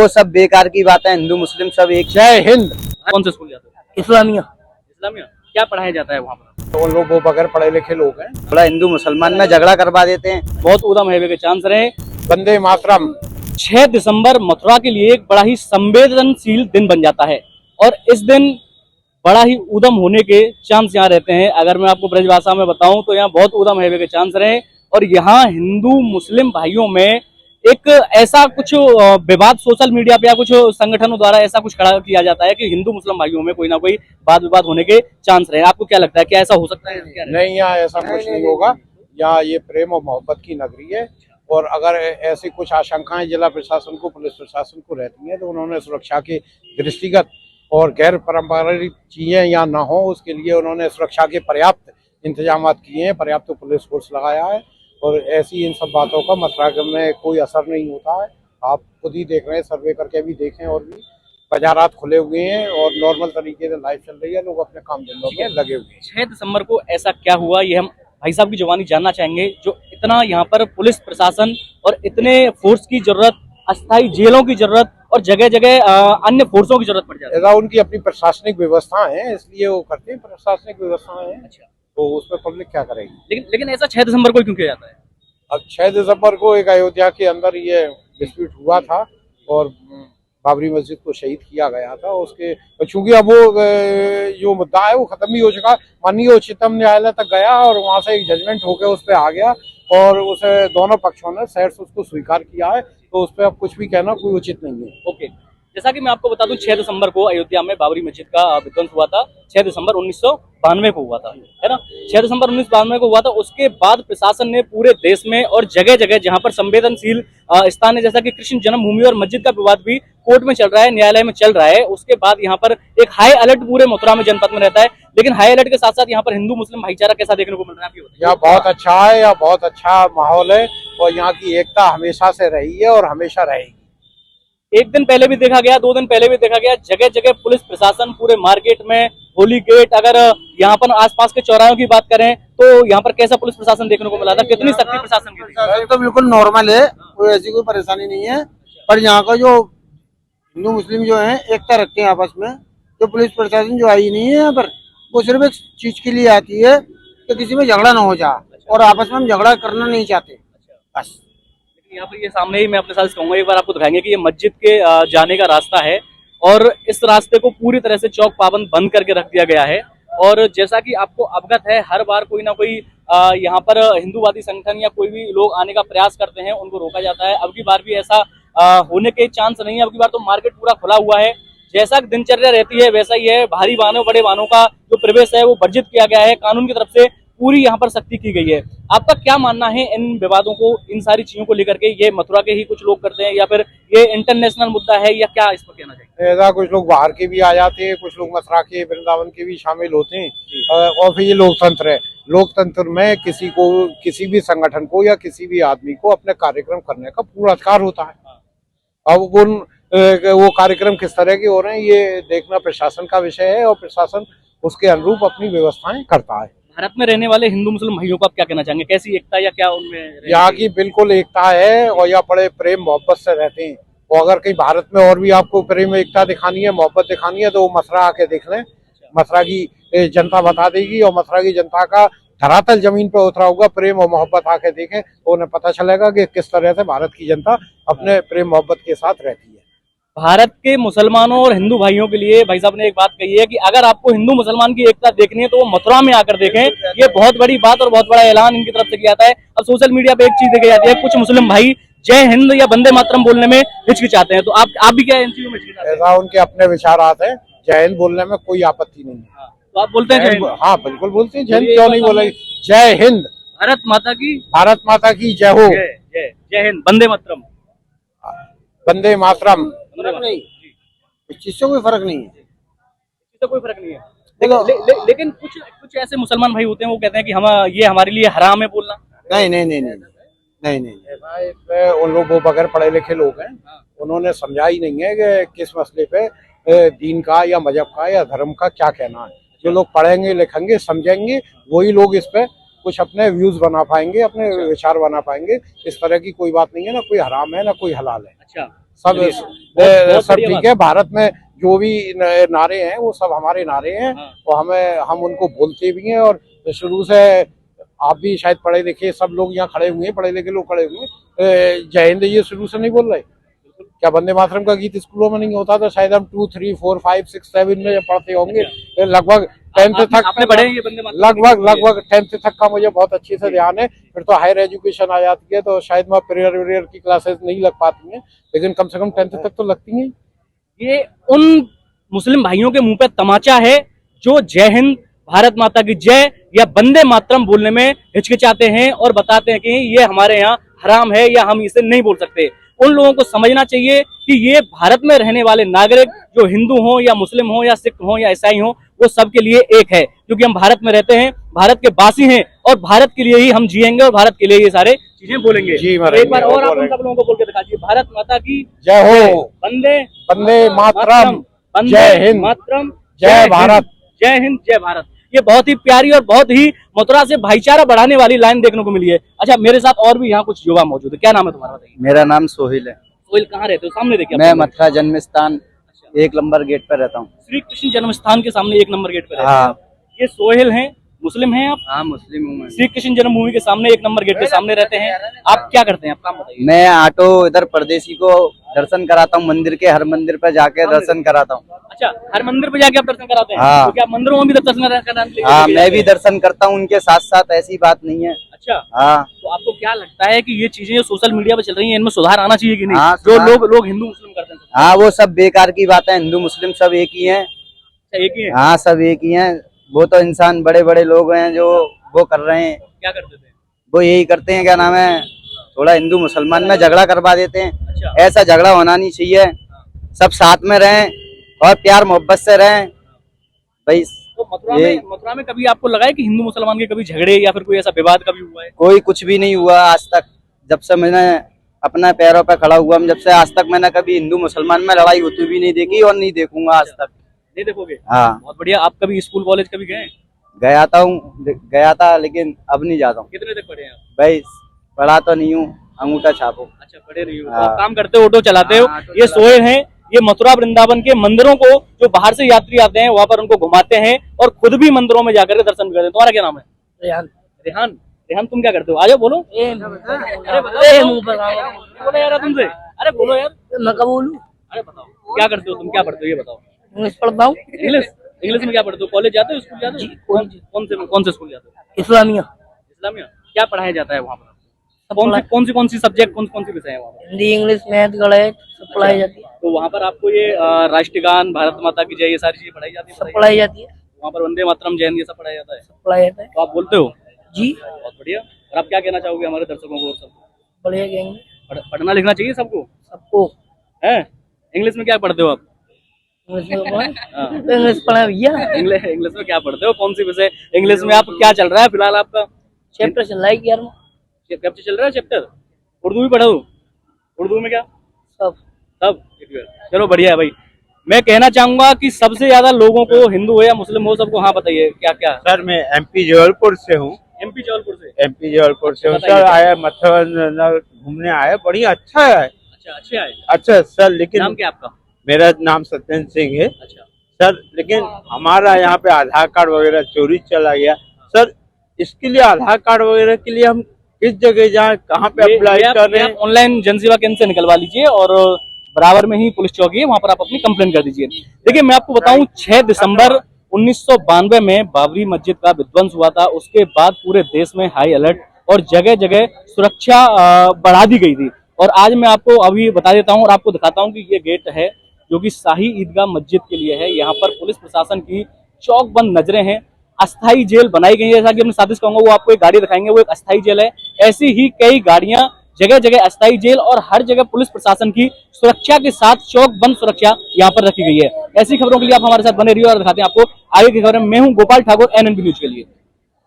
वो सब बेकार की बात है। हिंदू मुस्लिम सब एक। जय हिंद। कौन से स्कूल जाते हो? इस्लामिया। इस्लामिया। क्या पढ़ाया जाता है वहाँ पर? तो लोग वो बगैर पढ़े लिखे लोग हैं, थोड़ा हिंदू मुसलमान में झगड़ा करवा देते हैं। बहुत ऊधम हैवे के चांस रहे। वंदे मातरम। 6 दिसंबर मथुरा के लिए एक बड़ा ही संवेदनशील दिन बन जाता है और इस दिन बड़ा ही ऊधम होने के चांस यहाँ रहते हैं। अगर मैं आपको ब्रजभाषा में बताऊं तो यहाँ बहुत ऊधम हैवे के चांस रहे और यहाँ हिंदू मुस्लिम भाइयों में एक ऐसा कुछ विवाद सोशल मीडिया पे या कुछ संगठनों द्वारा ऐसा कुछ खड़ा किया जाता है कि हिंदू मुस्लिम भाइयों में कोई ना कोई वाद विवाद होने के चांस रहे। आपको क्या लगता है, क्या ऐसा हो सकता है? नहीं, यहाँ ऐसा कुछ नहीं होगा। यहाँ ये प्रेम और मोहब्बत की नगरी है और अगर ऐसी कुछ आशंकाएं जिला प्रशासन को, पुलिस प्रशासन को रहती हैं तो उन्होंने सुरक्षा के दृष्टिगत और गैर पारंपरिक चीजें यहाँ ना हो उसके लिए उन्होंने सुरक्षा के पर्याप्त इंतजाम किए हैं, पर्याप्त पुलिस फोर्स लगाया है और ऐसी इन सब बातों का मथुरा में कोई असर नहीं होता है। आप खुद ही देख रहे हैं, सर्वे करके भी देखें और भी बाजारात खुले हुए हैं और नॉर्मल तरीके से लाइफ चल रही है, लोग अपने काम धंधों में लगे हुए हैं। 6 दिसंबर को ऐसा क्या हुआ, ये हम भाई साहब की जुबानी जानना चाहेंगे जो इतना यहाँ पर पुलिस प्रशासन और इतने फोर्स की जरूरत, अस्थायी जेलों की जरूरत और जगह जगह अन्य फोर्सों की जरूरत पड़ जाती है। ऐसा उनकी अपनी प्रशासनिक व्यवस्था है इसलिए वो करते हैं, प्रशासनिक व्यवस्थाएं हैं। अच्छा, तो उसमें पब्लिक क्या करेगी? लेकिन ऐसा 6 दिसंबर को क्यों किया जाता है? अब 6 दिसंबर को एक अयोध्या के अंदर ये डिस्प्यूट हुआ था और बाबरी मस्जिद को शहीद किया गया था। उसके चूंकि अब वो जो मुद्दा है वो खत्म भी हो चुका, माननीय उच्चतम न्यायालय तक गया और वहां से एक जजमेंट होकर उस पर आ गया और उसे दोनों पक्षों ने सहर्ष उसको स्वीकार किया है, तो उस पर अब कुछ भी कहना कोई उचित नहीं है। ओके, जैसा कि मैं आपको बता दूं 6 दिसंबर को अयोध्या में बाबरी मस्जिद का विध्वंस हुआ था। 6 दिसंबर 1992 को हुआ था, है ना? 6 दिसंबर 1992 को हुआ था। उसके बाद प्रशासन ने पूरे देश में और जगह जगह जहां पर संवेदनशील स्थान है, जैसा कि कृष्ण जन्मभूमि और मस्जिद का विवाद भी कोर्ट में चल रहा है, न्यायालय में चल रहा है, उसके बाद यहाँ पर एक हाई अलर्ट पूरे मथुरा में जनपद में रहता है। लेकिन हाई अलर्ट के साथ साथ यहाँ पर हिंदू मुस्लिम भाईचारा कैसा देखने को मिल रहा है? यहाँ बहुत अच्छा है, यहाँ बहुत अच्छा माहौल है और यहाँ की एकता हमेशा से रही है और हमेशा रहेगी। एक दिन पहले भी देखा गया, 2 दिन पहले भी देखा गया, जगह जगह पुलिस प्रशासन पूरे मार्केट में, होली गेट, अगर यहाँ पर आसपास के चौराहों की बात करें तो यहाँ पर कैसा पुलिस प्रशासन देखने को मिला था? कितनी सख्ती प्रशासन की थी? तो बिल्कुल नॉर्मल है, कोई ऐसी कोई परेशानी नहीं है। पर यहाँ का जो हिंदू मुस्लिम जो है एकता रखते हैं आपस में, जो पुलिस प्रशासन जो आई नहीं है यहाँ पर, वो सिर्फ एक चीज के लिए आती है कि किसी में झगड़ा ना हो जाए और आपस में हम झगड़ा करना नहीं चाहते बस। यहाँ पर ये सामने ही मैं अपने साथ कहूंगा, एक बार आपको दिखाएंगे कि ये मस्जिद के जाने का रास्ता है और इस रास्ते को पूरी तरह से चौक पाबंद बंद करके रख दिया गया है। और जैसा कि आपको अवगत है, हर बार कोई ना कोई यहाँ पर हिंदूवादी संगठन या कोई भी लोग आने का प्रयास करते हैं, उनको रोका जाता है। अब की बार भी ऐसा होने के चांस नहीं है। अब की बार तो मार्केट पूरा खुला हुआ है, जैसा दिनचर्या रहती है वैसा ही है। भारी वाहनों, बड़े वाहनों का जो प्रवेश है वो वर्जित किया गया है, कानून की तरफ से पूरी यहाँ पर सख्ती की गई है। आपका क्या मानना है इन विवादों को, इन सारी चीजों को लेकर के? ये मथुरा के ही कुछ लोग करते हैं या फिर ये इंटरनेशनल मुद्दा है या क्या इस पर कहना चाहिए? ऐसा कुछ लोग बाहर के भी आ जाते हैं, कुछ लोग मथुरा के, वृंदावन के भी शामिल होते हैं और फिर ये लोकतंत्र है। लोकतंत्र में किसी को, किसी भी संगठन को या किसी भी आदमी को अपने कार्यक्रम करने का पूरा अधिकार होता है। अब वो कार्यक्रम किस तरह के हो रहे हैं ये देखना प्रशासन का विषय है और प्रशासन उसके अनुरूप अपनी व्यवस्थाएं करता है। भारत में रहने वाले हिंदू मुस्लिम भाइयों को आप क्या कहना चाहेंगे? कैसी एकता या क्या उनमें? यहाँ की बिल्कुल एकता है और यहाँ बड़े प्रेम मोहब्बत से रहते हैं। और अगर कहीं भारत में और भी आपको प्रेम एकता दिखानी है, मोहब्बत दिखानी है, तो वो मथुरा आके देख लें। मथुरा की जनता बता देगी और मथुरा की जनता का धरातल जमीन पर उतरा होगा प्रेम और मोहब्बत आके देखें तो उन्हें पता चलेगा कि किस तरह से भारत की जनता अपने प्रेम मोहब्बत के साथ रहती है। भारत के मुसलमानों और हिंदू भाइयों के लिए भाई साहब ने एक बात कही है कि अगर आपको हिंदू मुसलमान की एकता देखनी है तो वो मथुरा में आकर देखें। ये बहुत बड़ी बात और बहुत बड़ा ऐलान इनकी तरफ से किया जाता है। अब सोशल मीडिया पे एक चीज देखी जाती है, कुछ मुस्लिम भाई जय हिंद या वंदे मातरम बोलने में हिचकिचाते हैं, तो आप भी क्या इन चीजों में हिचकिचाते हैं? ऐसा उनके अपने विचार आते हैं। जय हिंद बोलने में कोई आपत्ति नहीं है। तो आप बोलते हैं जय हिंद? हाँ बिल्कुल बोलते हैं। जय हिंद क्यों नहीं बोलेंगे? जय हिंद, भारत माता की, भारत माता की जय हो, जय हिंद, वंदे मातरम, वंदे मातरम। नहीं, इस चीज से कोई फर्क नहीं है, इससे कोई फर्क नहीं है। लेकिन कुछ ऐसे मुसलमान भाई होते हैं वो कहते हैं कि हम ये हमारे लिए हराम है बोलना। नहीं नहीं नहीं नहीं नहीं नहीं, इसमें उन लोग वो बगैर पढ़े लिखे लोग हैं, उन्होंने समझा ही नहीं है कि किस मसले पे दीन का या मजहब का या धर्म का क्या कहना है। जो लोग पढ़ेंगे, लिखेंगे, समझेंगे, वही लोग इस पे कुछ अपने व्यूज बना पाएंगे, अपने विचार बना पाएंगे। इस तरह की कोई बात नहीं है, ना कोई हराम है ना कोई हलाल है। अच्छा, सब बहुत सब बढ़िया ठीक बात। है। भारत में जो भी नारे हैं वो सब हमारे नारे हैं, और हम उनको बोलते भी हैं। और शुरू से आप भी शायद पढ़े लिखे सब लोग यहाँ खड़े हुए हैं, पढ़े लिखे लोग खड़े हुए हैं, जय हिंद ये शुरू से नहीं बोल रहे? क्या वंदे मातरम का गीत स्कूलों में नहीं होता? तो शायद हम 2, 3, 4, 5, 6, 7 में पढ़ते होंगे। लगभग 10th तक आपने पढ़े हैं ये वंदे मातरम? लगभग 10th तक का मुझे बहुत अच्छे से ध्यान है। फिर तो हायर एजुकेशन आ जाती है, तो शायद मैं प्रेयर वेयर की क्लासेस नहीं लग पाती हैं, लेकिन कम से कम 10th तक तो लगती हैं। ये उन मुस्लिम भाइयों के मुंह पे तमाचा है जो जय हिंद, भारत माता की जय या वंदे मातरम बोलने में हिचकिचाते हैं और बताते हैं कि ये हमारे यहाँ हराम है या हम इसे नहीं बोल सकते। उन लोगों को समझना चाहिए कि ये भारत में रहने वाले नागरिक जो हिंदू हो या मुस्लिम हो या सिख हो या ईसाई हो, वो सबके लिए एक है, क्योंकि हम भारत में रहते हैं, भारत के वासी हैं और भारत के लिए ही हम जिएंगे और भारत के लिए ये सारे चीजें बोलेंगे। जी, एक बार और आप उन सब लोगों को बोल के दिखाइए, भारत माता की जय हो, वंदे वंदे मातरम, वंदे जय हिंद, मातरम, जय भारत। जय हिंद, जय भारत। ये बहुत ही प्यारी और बहुत ही मथुरा से भाईचारा बढ़ाने वाली लाइन देखने को मिली है। अच्छा, मेरे साथ और भी यहाँ कुछ युवा मौजूद है। क्या नाम है तुम्हारा, बताइए? मेरा नाम सोहिल है। सोहिल, कहाँ रहते हो? सामने देखिए। मैं मथुरा जन्म स्थान 1 नंबर गेट पर रहता हूँ। श्री कृष्ण जन्म स्थान के सामने 1 नंबर गेट पे रहते हैं। हाँ ये सोहेल हैं, मुस्लिम हैं आप? हाँ, मुस्लिम हूँ मैं। श्री कृष्ण जन्मभूमि के सामने 1 नंबर गेट के सामने रहते हैं। आप क्या करते हैं, आप काम बताइए? मैं ऑटो इधर परदेसी को दर्शन कराता हूँ, मंदिर के हर मंदिर पर जाके दर्शन कराता हूँ। अच्छा, हर मंदिर पे जाके आप दर्शन कराते हैं? हाँ। क्योंकि आप मंदिरों में भी दर्शन कराते हैं? हाँ, मैं भी दर्शन करता हूँ उनके साथ साथ, ऐसी बात नहीं है। अच्छा, हाँ तो आपको क्या लगता है कि ये चीजें जो सोशल मीडिया पे चल रही हैं, इनमें सुधार आना चाहिए कि नहीं? हाँ, जो सुधार। लोग हिंदू मुस्लिम करते हैं, हाँ, वो सब बेकार की बात है। हिंदू मुस्लिम सब एक ही हैं। अच्छा, एक ही है? हाँ, सब एक ही हैं। वो तो इंसान बड़े बड़े लोग हैं जो वो कर रहे हैं। क्या करते थे? वो यही करते हैं, क्या नाम है, थोड़ा हिंदू मुसलमान में झगड़ा करवा देते हैं। अच्छा, ऐसा झगड़ा होना नहीं चाहिए। सब साथ में रहें और प्यार मोहब्बत से रहें भाई। तो ये मथुरा में कभी आपको लगा है कि हिंदू मुसलमान के कभी झगड़े या फिर कोई ऐसा विवाद कभी हुआ है? कोई कुछ भी नहीं हुआ आज तक। जब से मैंने अपना पैरों पे खड़ा हुआ, जब से आज तक मैंने कभी हिंदू मुसलमान में लड़ाई होती भी नहीं देखी और नहीं देखूंगा आज तक। नहीं देखोगे? हाँ, बहुत बढ़िया। आप कभी स्कूल कॉलेज कभी गए? गया था लेकिन अब नहीं जाता हूँ कितने तक पढ़े हैं आप? भाई। पढ़ा तो नहीं हूँ, अंगूठा छापो। अच्छा, पढ़े नहीं हो? तो हाँ। आप काम करते हो, ऑटो चलाते हो। हाँ, ऑटो ये चलाते सोहेल हैं, ये मथुरा वृंदावन के मंदिरों को जो बाहर से यात्री आते हैं वहां पर उनको घुमाते हैं और खुद भी मंदिरों में जाकर के दर्शन करते हैं। तुम्हारा क्या नाम है? रेहान। रेहान। रेहान, तुम क्या करते हो? आ जाओ, बोलो। अरे मुंह पर बोलो यार तुमसे। अरे बोलो यार। मैं कब बोलूं? अरे बताओ, क्या करते हो तुम? क्या पढ़ते हो ये बताओ? इंग्लिश पढ़ता हूँ। इंग्लिश में क्या पढ़ते हो? कॉलेज जाते हो, स्कूल जाते हो? कौन से स्कूल जाते हो? इस्लामिया। इस्लामिया। क्या पढ़ाया जाता है वहाँ पर? कौन सी सब्जेक्ट, कौन सी विषय है वहाँ पर? हिंदी, इंग्लिश, मैथ, गणित सब पढ़ाई जाती है। तो वहाँ पर आपको ये राष्ट्रगान, भारत माता की जय, ये सारी चीजें पढ़ाई जाती है? सब पढ़ाई जाती है। वहाँ पर वंदे मातरम, जय हिंद, ये सब पढ़ाया जाता है? सब पढ़ाई जाता है। तो आप बोलते हो? जी, बहुत बढ़िया। और आप क्या कहना चाहोगे हमारे दर्शकों को और सबको? बढ़िया कहेंगे पढ़ना लिखना चाहिए सबको, सबको। है? इंग्लिश में क्या पढ़ते हो आप? इंग्लिश में पढ़ा हाँ। इंग्लिश पढ़ा भैया। इंग्लिश में क्या पढ़ते हो? कौन सी विषय इंग्लिश में आप क्या चल रहा है फिलहाल आपका? चैप्टर चल रहा है 11वां। चैप्टर चल रहा है चैप्टर? उर्दू भी पढ़ो? उर्दू में क्या? सब। सब? चलो बढ़िया है भाई। मैं कहना चाहूंगा कि सबसे ज्यादा लोगों को, हिंदू हो या मुस्लिम हो, सबको हाँ बताइए क्या क्या? सर मैं एमपी जबलपुर से हूँ। एमपी जबलपुर से? एमपी जबलपुर से हूँ बताइए। सर। आया मथुरा घूमने आया, बढ़िया अच्छा है। अच्छा, अच्छे आए। अच्छा सर, लेकिन नाम क्या आपका? मेरा नाम सत्येंद्र सिंह है अच्छा, सर। लेकिन हमारा यहाँ पे आधार कार्ड वगैरह चोरी चला गया सर। इसके लिए आधार कार्ड वगैरह के लिए हम किस जगह जाएं, कहाँ पे अप्लाई कर रहे हैं? ऑनलाइन जनसेवा केंद्र से निकलवा लीजिए और बराबर में ही पुलिस चौकी है, वहां पर आप अपनी कंप्लेंट कर दीजिए। देखिए, मैं आपको बताऊं, 6 दिसंबर 1992 में बाबरी मस्जिद का विध्वंस हुआ था। उसके बाद पूरे देश में हाई अलर्ट और जगह जगह सुरक्षा बढ़ा दी गई थी। और आज मैं आपको अभी बता देता हूं और आपको दिखाता हूं कि ये गेट है जो कि शाही ईदगाह मस्जिद के लिए है। यहाँ पर पुलिस प्रशासन की चौकबंद नजरें हैं। अस्थाई जेल बनाई गई है, जैसा कि अपने साथी से कहूंगा, वो आपको एक गाड़ी दिखाएंगे, वो एक अस्थाई जेल है। ऐसी ही कई गाड़ियां, जगह जगह अस्थाई जेल और हर जगह पुलिस प्रशासन की सुरक्षा के साथ चौकबंद सुरक्षा यहाँ पर रखी गई है। ऐसी खबरों के लिए आप हमारे साथ बने रहिए और दिखाते हैं आपको आगे की खबरें। मैं हूं गोपाल ठाकुर, NNB न्यूज के लिए।